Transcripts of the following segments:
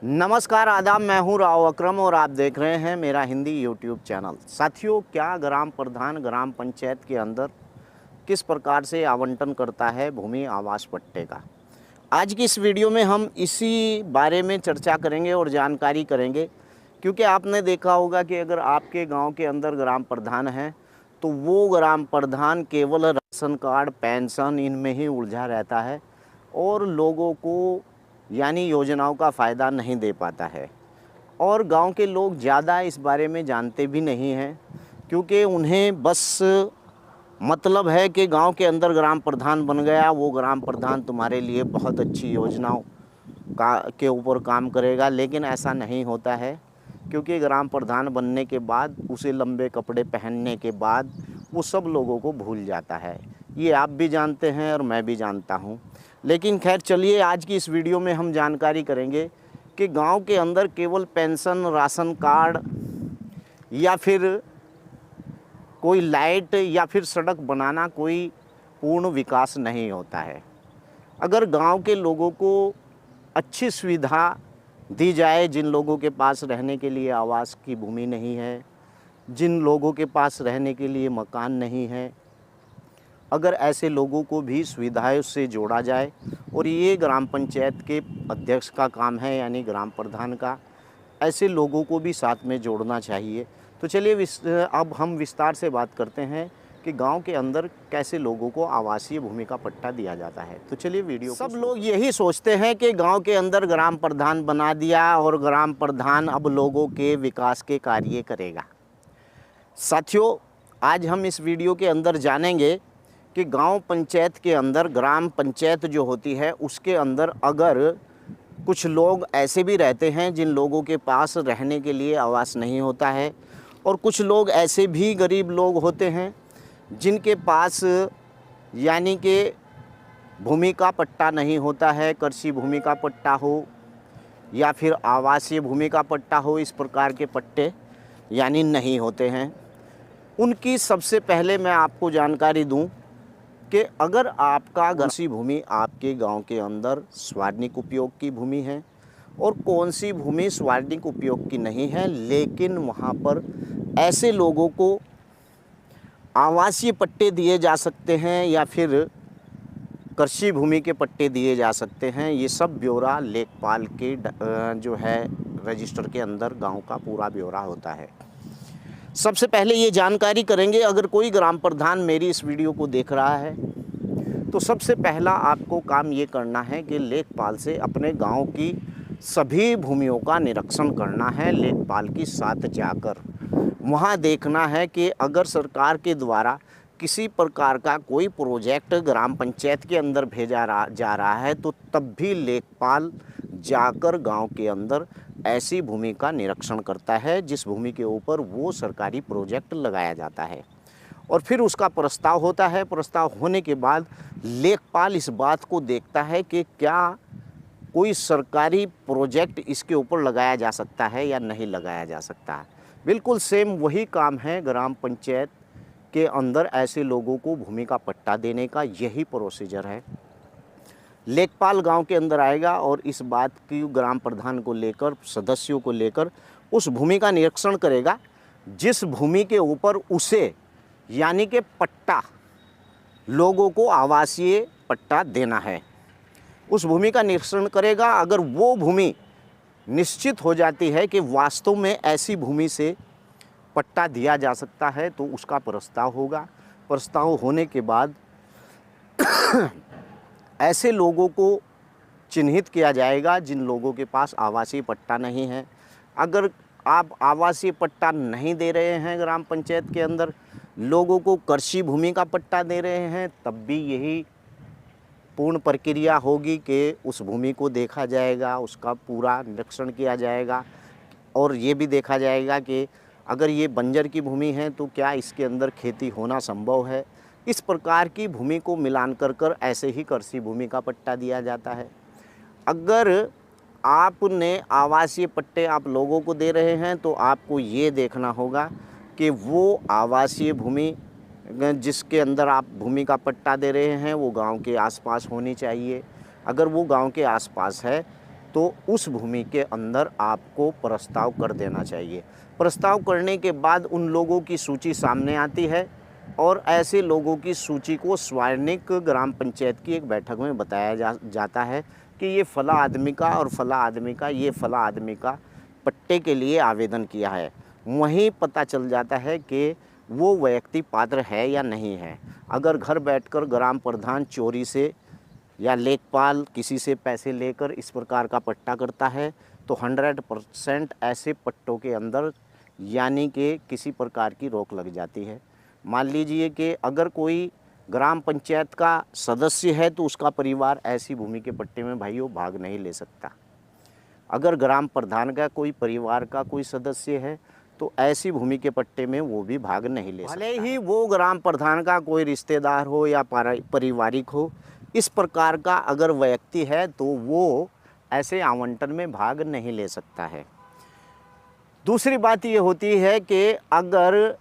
नमस्कार आदाब, मैं हूं राव अकरम और आप देख रहे हैं मेरा हिंदी यूट्यूब चैनल। साथियों, क्या ग्राम प्रधान ग्राम पंचायत के अंदर किस प्रकार से आवंटन करता है भूमि आवास पट्टे का। आज की इस वीडियो में हम इसी बारे में चर्चा करेंगे और जानकारी करेंगे, क्योंकि आपने देखा होगा कि अगर आपके गांव के अंदर ग्राम प्रधान है तो वो ग्राम प्रधान केवल राशन कार्ड, पेंशन इनमें ही उलझा रहता है और लोगों को यानी योजनाओं का फ़ायदा नहीं दे पाता है। और गांव के लोग ज़्यादा इस बारे में जानते भी नहीं हैं, क्योंकि उन्हें बस मतलब है कि गांव के अंदर ग्राम प्रधान बन गया, वो ग्राम प्रधान तुम्हारे लिए बहुत अच्छी योजनाओं का के ऊपर काम करेगा। लेकिन ऐसा नहीं होता है, क्योंकि ग्राम प्रधान बनने के बाद उसे लंबे कपड़े पहनने के बाद वो सब लोगों को भूल जाता है। ये आप भी जानते हैं और मैं भी जानता हूँ। लेकिन खैर चलिए, आज की इस वीडियो में हम जानकारी करेंगे कि गांव के अंदर केवल पेंशन, राशन कार्ड या फिर कोई लाइट या फिर सड़क बनाना कोई पूर्ण विकास नहीं होता है। अगर गांव के लोगों को अच्छी सुविधा दी जाए, जिन लोगों के पास रहने के लिए आवास की भूमि नहीं है, जिन लोगों के पास रहने के लिए मकान नहीं है, अगर ऐसे लोगों को भी सुविधाओं से जोड़ा जाए, और ये ग्राम पंचायत के अध्यक्ष का काम है यानी ग्राम प्रधान का, ऐसे लोगों को भी साथ में जोड़ना चाहिए। तो चलिए अब हम विस्तार से बात करते हैं कि गांव के अंदर कैसे लोगों को आवासीय भूमि का पट्टा दिया जाता है। तो चलिए वीडियो सब लोग यही सोचते हैं कि गांव के अंदर ग्राम प्रधान बना दिया और ग्राम प्रधान अब लोगों के विकास के कार्य करेगा। साथियों, आज हम इस वीडियो के अंदर जानेंगे कि गांव पंचायत के अंदर, ग्राम पंचायत जो होती है उसके अंदर अगर कुछ लोग ऐसे भी रहते हैं जिन लोगों के पास रहने के लिए आवास नहीं होता है, और कुछ लोग ऐसे भी गरीब लोग होते हैं जिनके पास यानी कि भूमि का पट्टा नहीं होता है, कृषि भूमि का पट्टा हो या फिर आवासीय भूमि का पट्टा हो, इस प्रकार के पट्टे यानी नहीं होते हैं। उनकी सबसे पहले मैं आपको जानकारी दूं कि अगर आपका कृषि भूमि आपके गांव के अंदर सार्वजनिक उपयोग की भूमि है और कौन सी भूमि सार्वजनिक उपयोग की नहीं है, लेकिन वहां पर ऐसे लोगों को आवासीय पट्टे दिए जा सकते हैं या फिर कृषि भूमि के पट्टे दिए जा सकते हैं, ये सब ब्यौरा लेखपाल के जो है रजिस्टर के अंदर गांव का पूरा ब्यौरा होता है। सबसे पहले ये जानकारी करेंगे, अगर कोई ग्राम प्रधान मेरी इस वीडियो को देख रहा है तो सबसे पहला आपको काम ये करना है कि लेखपाल से अपने गांव की सभी भूमियों का निरीक्षण करना है। लेखपाल के साथ जाकर वहां देखना है कि अगर सरकार के द्वारा किसी प्रकार का कोई प्रोजेक्ट ग्राम पंचायत के अंदर भेजा जा रहा है तो तब भी लेखपाल जाकर गांव के अंदर ऐसी भूमि का निरीक्षण करता है जिस भूमि के ऊपर वो सरकारी प्रोजेक्ट लगाया जाता है, और फिर उसका प्रस्ताव होता है। प्रस्ताव होने के बाद लेखपाल इस बात को देखता है कि क्या कोई सरकारी प्रोजेक्ट इसके ऊपर लगाया जा सकता है या नहीं लगाया जा सकता है। बिल्कुल सेम वही काम है ग्राम पंचायत के अंदर ऐसे लोगों को भूमि का पट्टा देने का, यही प्रोसीजर है। लेखपाल गांव के अंदर आएगा और इस बात की ग्राम प्रधान को लेकर, सदस्यों को लेकर उस भूमि का निरीक्षण करेगा जिस भूमि के ऊपर उसे यानी कि पट्टा, लोगों को आवासीय पट्टा देना है। उस भूमि का निरीक्षण करेगा। अगर वो भूमि निश्चित हो जाती है कि वास्तव में ऐसी भूमि से पट्टा दिया जा सकता है तो उसका प्रस्ताव होगा। प्रस्ताव होने के बाद ऐसे लोगों को चिन्हित किया जाएगा जिन लोगों के पास आवासीय पट्टा नहीं है। अगर आप आवासीय पट्टा नहीं दे रहे हैं, ग्राम पंचायत के अंदर लोगों को कृषि भूमि का पट्टा दे रहे हैं, तब भी यही पूर्ण प्रक्रिया होगी कि उस भूमि को देखा जाएगा, उसका पूरा निरीक्षण किया जाएगा और ये भी देखा जाएगा कि अगर ये बंजर की भूमि है तो क्या इसके अंदर खेती होना संभव है। इस प्रकार की भूमि को मिलान कर ऐसे ही कृषि भूमि का पट्टा दिया जाता है। अगर आपने आवासीय पट्टे आप लोगों को दे रहे हैं तो आपको ये देखना होगा कि वो आवासीय भूमि जिसके अंदर आप भूमि का पट्टा दे रहे हैं वो गांव के आसपास होनी चाहिए। अगर वो गांव के आसपास है तो उस भूमि के अंदर आपको प्रस्ताव कर देना चाहिए। प्रस्ताव करने के बाद उन लोगों की सूची सामने आती है और ऐसे लोगों की सूची को सार्वजनिक ग्राम पंचायत की एक बैठक में बताया जाता है कि ये फला आदमी का और फला आदमी का, ये फला आदमी का पट्टे के लिए आवेदन किया है। वहीं पता चल जाता है कि वो व्यक्ति पात्र है या नहीं है। अगर घर बैठकर ग्राम प्रधान चोरी से या लेखपाल किसी से पैसे लेकर इस प्रकार का पट्टा करता है तो 100% ऐसे पट्टों के अंदर यानी कि किसी प्रकार की रोक लग जाती है। मान लीजिए कि अगर कोई ग्राम पंचायत का सदस्य है तो उसका परिवार ऐसी भूमि के पट्टे में भाइयों भाग नहीं ले सकता। अगर ग्राम प्रधान का कोई परिवार का कोई सदस्य है तो ऐसी भूमि के पट्टे में वो भी भाग नहीं ले सकता। भले ही वो ग्राम प्रधान का कोई रिश्तेदार हो या पारिवारिक हो, इस प्रकार का अगर व्यक्ति है तो वो ऐसे आवंटन में भाग नहीं ले सकता है। दूसरी बात ये होती है कि अगर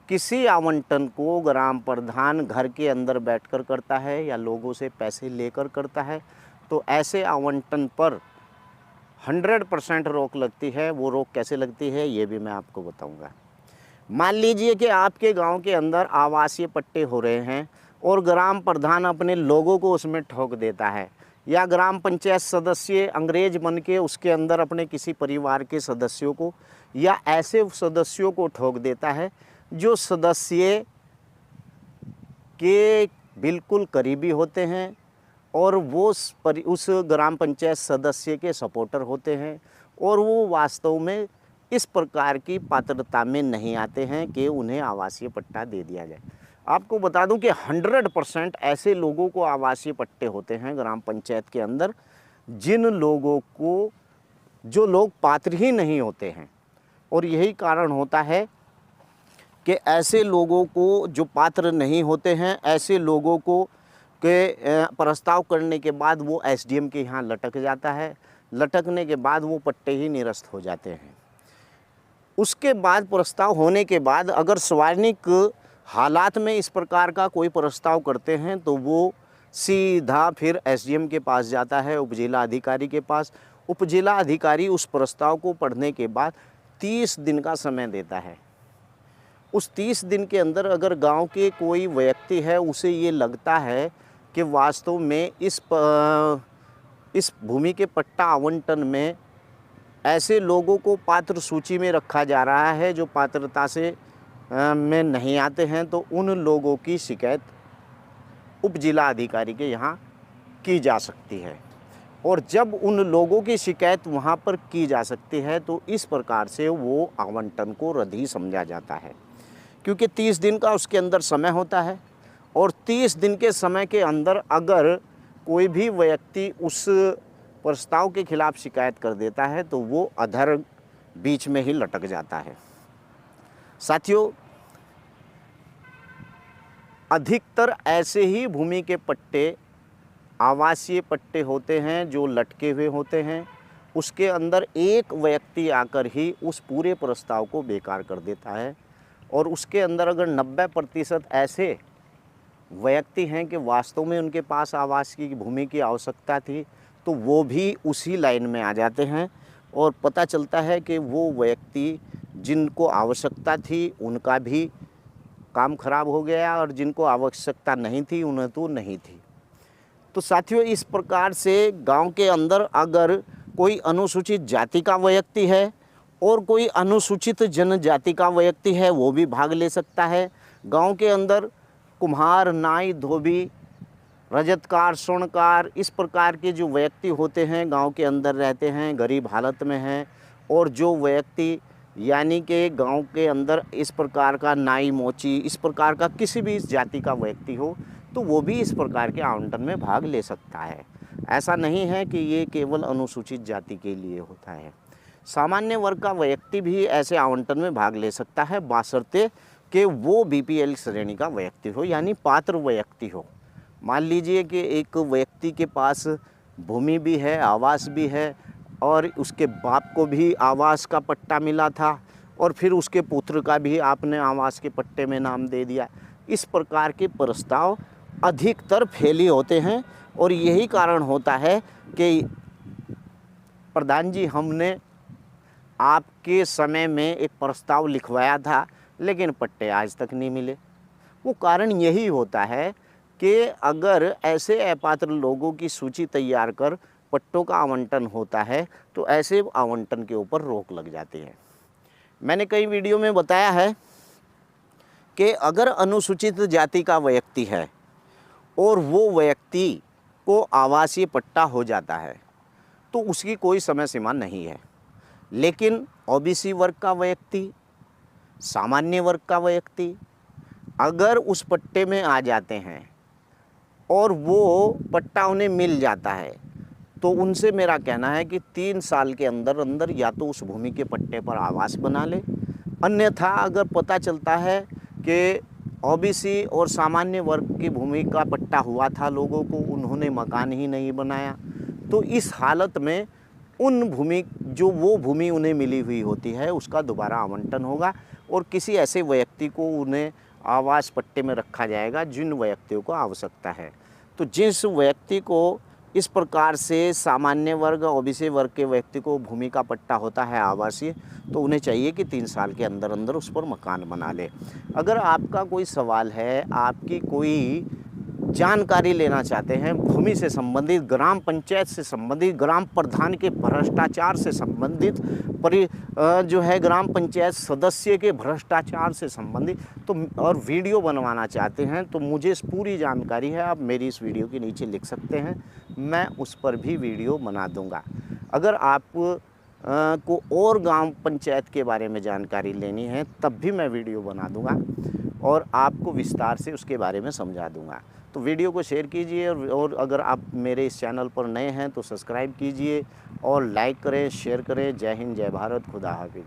किसी आवंटन को ग्राम प्रधान घर के अंदर बैठकर करता है या लोगों से पैसे लेकर करता है तो ऐसे आवंटन पर 100% रोक लगती है। वो रोक कैसे लगती है ये भी मैं आपको बताऊंगा। मान लीजिए कि आपके गांव के अंदर आवासीय पट्टे हो रहे हैं और ग्राम प्रधान अपने लोगों को उसमें ठोक देता है, या ग्राम पंचायत सदस्य अंग्रेज बन के उसके अंदर अपने किसी परिवार के सदस्यों को या ऐसे सदस्यों को ठोक देता है जो सदस्य के बिल्कुल करीबी होते हैं और वो उस ग्राम पंचायत सदस्य के सपोर्टर होते हैं और वो वास्तव में इस प्रकार की पात्रता में नहीं आते हैं कि उन्हें आवासीय पट्टा दे दिया जाए। आपको बता दूं कि 100% ऐसे लोगों को आवासीय पट्टे होते हैं ग्राम पंचायत के अंदर जिन लोगों को, जो लोग पात्र ही नहीं होते हैं। और यही कारण होता है कि ऐसे लोगों को जो पात्र नहीं होते हैं, ऐसे लोगों को के प्रस्ताव करने के बाद वो एसडीएम के यहाँ लटक जाता है। लटकने के बाद वो पट्टे ही निरस्त हो जाते हैं। उसके बाद प्रस्ताव होने के बाद अगर सार्वजनिक हालात में इस प्रकार का कोई प्रस्ताव करते हैं तो वो सीधा फिर एसडीएम के पास जाता है, उपजिला अधिकारी के पास। उपजिला अधिकारी उस प्रस्ताव को पढ़ने के बाद 30 दिन का समय देता है। उस 30 दिन के अंदर अगर गांव के कोई व्यक्ति है उसे ये लगता है कि वास्तव में इस भूमि के पट्टा आवंटन में ऐसे लोगों को पात्र सूची में रखा जा रहा है जो पात्रता से में नहीं आते हैं, तो उन लोगों की शिकायत उपजिला अधिकारी के यहाँ की जा सकती है। और जब उन लोगों की शिकायत वहाँ पर की जा सकती है तो इस प्रकार से वो आवंटन को रद्द ही समझा जाता है, क्योंकि 30 दिन का उसके अंदर समय होता है। और 30 दिन के समय के अंदर अगर कोई भी व्यक्ति उस प्रस्ताव के खिलाफ शिकायत कर देता है तो वो अधर बीच में ही लटक जाता है। साथियों, अधिकतर ऐसे ही भूमि के पट्टे आवासीय पट्टे होते हैं जो लटके हुए होते हैं। उसके अंदर एक व्यक्ति आकर ही उस पूरे प्रस्ताव को बेकार कर देता है और उसके अंदर अगर 90% ऐसे व्यक्ति हैं कि वास्तव में उनके पास आवास की भूमि की आवश्यकता थी तो वो भी उसी लाइन में आ जाते हैं और पता चलता है कि वो व्यक्ति जिनको आवश्यकता थी उनका भी काम खराब हो गया और जिनको आवश्यकता नहीं थी उन्हें तो नहीं थी। तो साथियों, इस प्रकार से गांव के अंदर अगर कोई अनुसूचित जाति का व्यक्ति है और कोई अनुसूचित जनजाति का व्यक्ति है वो भी भाग ले सकता है। गांव के अंदर कुम्हार, नाई, धोबी, रजतकार, स्वर्णकार, इस प्रकार के जो व्यक्ति होते हैं गांव के अंदर रहते हैं, गरीब हालत में हैं, और जो व्यक्ति यानी कि गांव के अंदर इस प्रकार का नाई, मोची, इस प्रकार का किसी भी जाति का व्यक्ति हो तो वो भी इस प्रकार के आवंटन में भाग ले सकता है। ऐसा नहीं है कि ये केवल अनुसूचित जाति के लिए होता है। सामान्य वर्ग का व्यक्ति भी ऐसे आवंटन में भाग ले सकता है बशर्ते कि वो बीपीएल श्रेणी का व्यक्ति हो, यानी पात्र व्यक्ति हो। मान लीजिए कि एक व्यक्ति के पास भूमि भी है, आवास भी है और उसके बाप को भी आवास का पट्टा मिला था और फिर उसके पुत्र का भी आपने आवास के पट्टे में नाम दे दिया। इस प्रकार के प्रस्ताव अधिकतर फेल ही होते हैं और यही कारण होता है कि प्रधान जी हमने आपके समय में एक प्रस्ताव लिखवाया था लेकिन पट्टे आज तक नहीं मिले। वो कारण यही होता है कि अगर ऐसे अपात्र लोगों की सूची तैयार कर पट्टों का आवंटन होता है तो ऐसे आवंटन के ऊपर रोक लग जाती है। मैंने कई वीडियो में बताया है कि अगर अनुसूचित जाति का व्यक्ति है और वो व्यक्ति को आवासीय पट्टा हो जाता है तो उसकी कोई समय सीमा नहीं है। लेकिन ओबीसी वर्ग का व्यक्ति, सामान्य वर्ग का व्यक्ति अगर उस पट्टे में आ जाते हैं और वो पट्टा उन्हें मिल जाता है तो उनसे मेरा कहना है कि 3 साल के अंदर अंदर या तो उस भूमि के पट्टे पर आवास बना ले, अन्यथा अगर पता चलता है कि ओबीसी और सामान्य वर्ग की भूमि का पट्टा हुआ था लोगों को, उन्होंने मकान ही नहीं बनाया, तो इस हालत में उन भूमि जो वो भूमि उन्हें मिली हुई होती है उसका दोबारा आवंटन होगा और किसी ऐसे व्यक्ति को उन्हें आवास पट्टे में रखा जाएगा जिन व्यक्तियों को आवश्यकता है। तो जिस व्यक्ति को इस प्रकार से सामान्य वर्ग ओबीसी वर्ग के व्यक्ति को भूमि का पट्टा होता है आवासीय, तो उन्हें चाहिए कि 3 साल के अंदर अंदर उस पर मकान बना ले। अगर आपका कोई सवाल है, आपकी कोई जानकारी लेना चाहते हैं भूमि से संबंधित, ग्राम पंचायत से संबंधित, ग्राम प्रधान के भ्रष्टाचार से संबंधित, जो है ग्राम पंचायत सदस्य के भ्रष्टाचार से संबंधित तो और वीडियो बनवाना चाहते हैं तो मुझे इस पूरी जानकारी है, आप मेरी इस वीडियो के नीचे लिख सकते हैं, मैं उस पर भी वीडियो बना दूंगा। अगर आप को और ग्राम पंचायत के बारे में जानकारी लेनी है तब भी मैं वीडियो बना दूंगा और आपको विस्तार से उसके बारे में समझा दूंगा। तो वीडियो को शेयर कीजिए और अगर आप मेरे इस चैनल पर नए हैं तो सब्सक्राइब कीजिए और लाइक करें, शेयर करें। जय हिंद, जय भारत, खुदा हाफिज़।